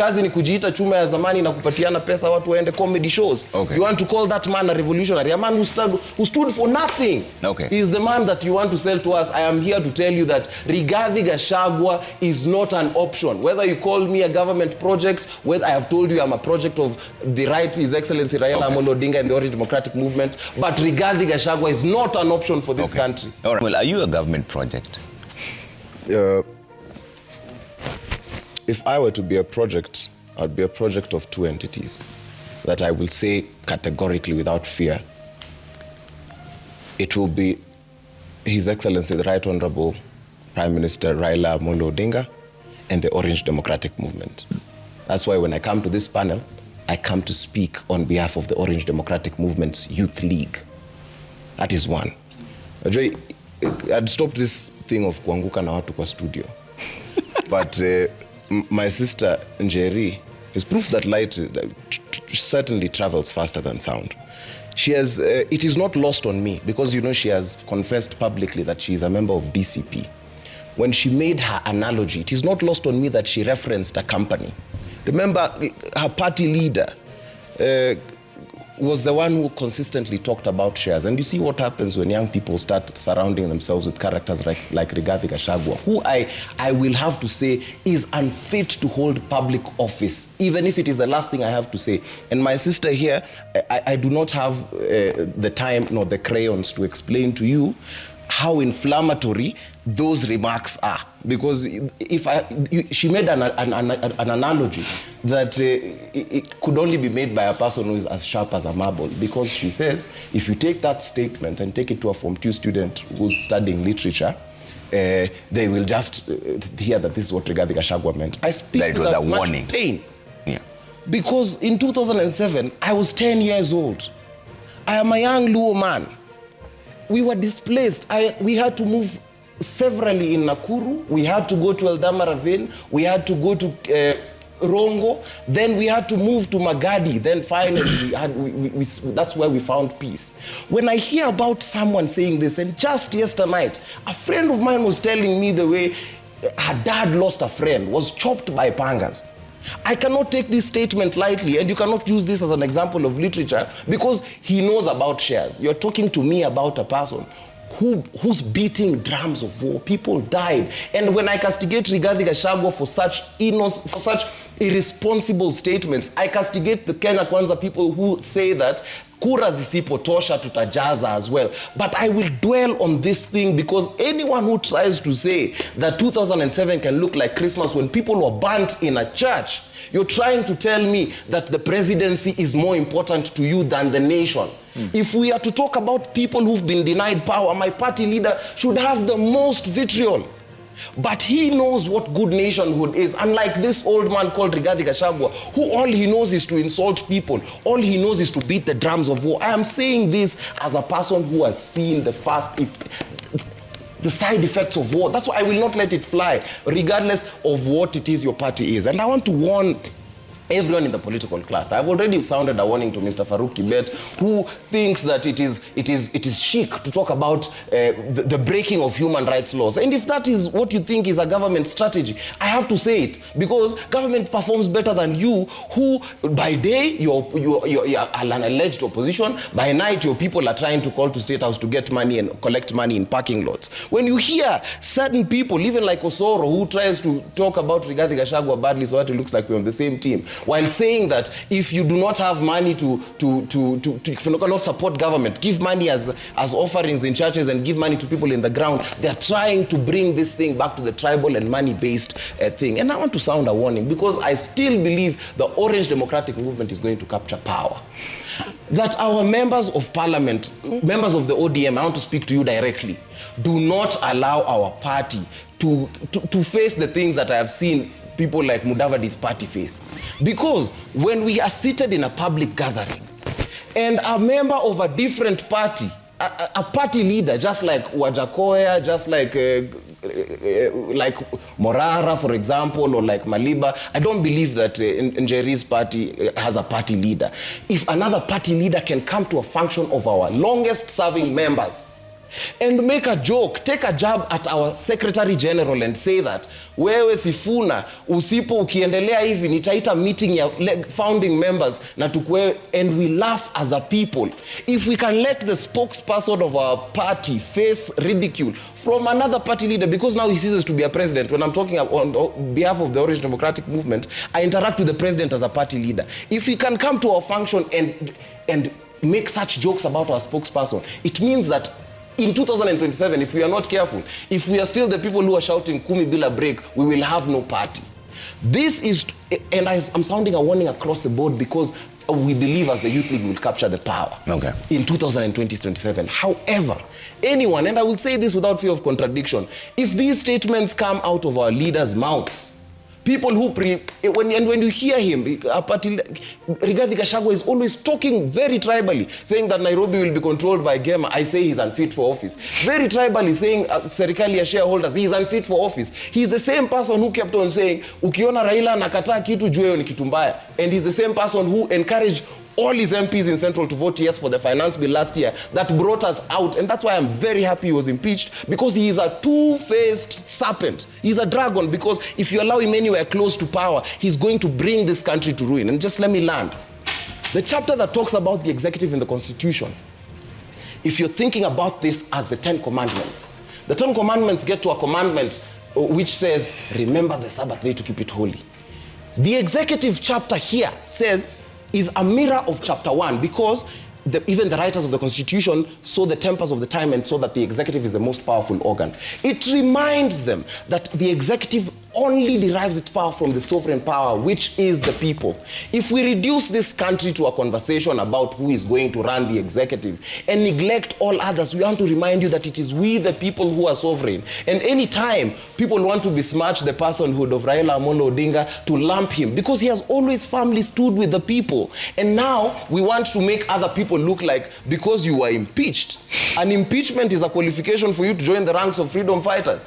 kazi ni kujiita chuma ya zamani na kupatiana pesa watu waende comedy shows. You want to call that man a revolutionary, a man who stood for nothing. He's the man that you want to sell to us. I am here to tell you that Rigathi Gachagua is not an option. Whether you call me a government project, whether I have told you I'm a project of the right, His Excellency Raila Amolo Odinga and the Orange Democratic Movement, but Rigathi Gachagua is not an option for this country. All right. Well, are you a government project? If I were to be a project, I'd be a project of two entities that I will say categorically without fear. It will be His Excellency the Right Honorable Prime Minister Raila Amolo Odinga and the Orange Democratic Movement. That's why when I come to this panel, I come to speak on behalf of the Orange Democratic Movement's Youth League. That is one. I'd stop this thing of kuanguka na watu kwa studio. But my sister Njeri is proof that light certainly travels faster than sound. She has, it is not lost on me because, you know, she has confessed publicly that she is a member of DCP. When she made her analogy, it is not lost on me that she referenced a company. Remember, her party leader was the one who consistently talked about shares. And you see what happens when young people start surrounding themselves with characters like Rigathi Gachagua, who I will have to say is unfit to hold public office, even if it is the last thing I have to say. And my sister here, I do not have the time nor the crayons to explain to you how inflammatory those remarks are, because if she made an analogy that it could only be made by a person who is as sharp as a marble, because she says if you take that statement and take it to a Form 2 student who's studying literature, they will just hear that this is what Rigathi Gachagua meant. I speak that it was a warning. Pain. Yeah. Because in 2007 I was 10 years old. I am a young Luo man. We were displaced. We had to move severally in Nakuru. We had to go to Eldama Ravine. We had to go to Rongo. Then we had to move to Magadi. Then finally, that's where we found peace. When I hear about someone saying this, and just yesterday, a friend of mine was telling me the way her dad lost a friend, was chopped by pangas. I cannot take this statement lightly, and you cannot use this as an example of literature because he knows about shares. You're talking to me about a person who's beating drums of war. People died. And when I castigate Rigathi Gachagua for such irresponsible statements, I castigate the Kenya Kwanza people who say that kura zisipotosha tutajaza as well. But I will dwell on this thing because anyone who tries to say that 2007 can look like Christmas when people were burnt in a church, you're trying to tell me that the presidency is more important to you than the nation. If we are to talk about people who've been denied power, my party leader should have the most vitriol. But he knows what good nationhood is, unlike this old man called Rigathi Gachagua, who all he knows is to insult people. All he knows is to beat the drums of war. I am saying this as a person who has seen the side effects of war. That's why I will not let it fly, regardless of what it is your party is. And I want to warn everyone in the political class. I've already sounded a warning to Mr. Farouk Kibet, who thinks that it is chic to talk about the breaking of human rights laws. And if that is what you think is a government strategy, I have to say it, because government performs better than you, who by day you're an alleged opposition, by night your people are trying to call to State House to get money and collect money in parking lots. When you hear certain people, even like Osoro, who tries to talk about Rigathi Gachagua badly so that it looks like we're on the same team, while saying that if you do not have money if you cannot support government, give money as offerings in churches and give money to people in the ground. They're trying to bring this thing back to the tribal and money-based thing. And I want to sound a warning, because I still believe the Orange Democratic Movement is going to capture power. That our members of parliament, members of the ODM, I want to speak to you directly, do not allow our party to face the things that I have seen people like Mudavadi's party face. Because when we are seated in a public gathering and a member of a different party, a party leader, just like Wajakoya, just like Morara, for example, or like Maliba, I don't believe that Njeri's party has a party leader. If another party leader can come to a function of our longest serving members and make a joke, take a jab at our Secretary General and say that wewe Sifuna ukiendelea hivi nitaita meeting ya founding members na tukwe, and we laugh as a people. If we can let the spokesperson of our party face ridicule from another party leader, because now he ceases to be a president. When I'm talking on behalf of the Orange Democratic Movement, I interact with the president as a party leader. If he can come to our function and make such jokes about our spokesperson, it means that in 2027, if we are not careful, if we are still the people who are shouting Kumi Bila break, we will have no party. This is, and I'm sounding a warning across the board, because we believe as the Youth League will capture the power in 2027. However, anyone, and I will say this without fear of contradiction, if these statements come out of our leaders' mouths, people who when you hear him, Rigathi Gachagua is always talking very tribally, saying that Nairobi will be controlled by Gema. I say he's unfit for office. Very tribally saying serikali ya shareholders, he's unfit for office. He's the same person who kept on saying, ukiona Raila nakataa kitu juu ni kitu mbaya. And he's the same person who encouraged all his MPs in Central to vote yes for the finance bill last year that brought us out. And that's why I'm very happy he was impeached, because he is a two-faced serpent. He's a dragon, because if you allow him anywhere close to power, he's going to bring this country to ruin. And just let me land. The chapter that talks about the executive in the Constitution, if you're thinking about this as the 10 Commandments, the 10 Commandments get to a commandment which says, remember the Sabbath day to keep it holy. The executive chapter here says, is a mirror of chapter 1, because even the writers of the Constitution saw the tempers of the time and saw that the executive is the most powerful organ. It reminds them that the executive only derives its power from the sovereign power, which is the people. If we reduce this country to a conversation about who is going to run the executive and neglect all others, we want to remind you that it is we, the people, who are sovereign. And any time people want to besmirch the personhood of Raila Amolo Odinga, to lump him, because he has always firmly stood with the people. And now we want to make other people look like, because you were impeached. An impeachment is a qualification for you to join the ranks of freedom fighters.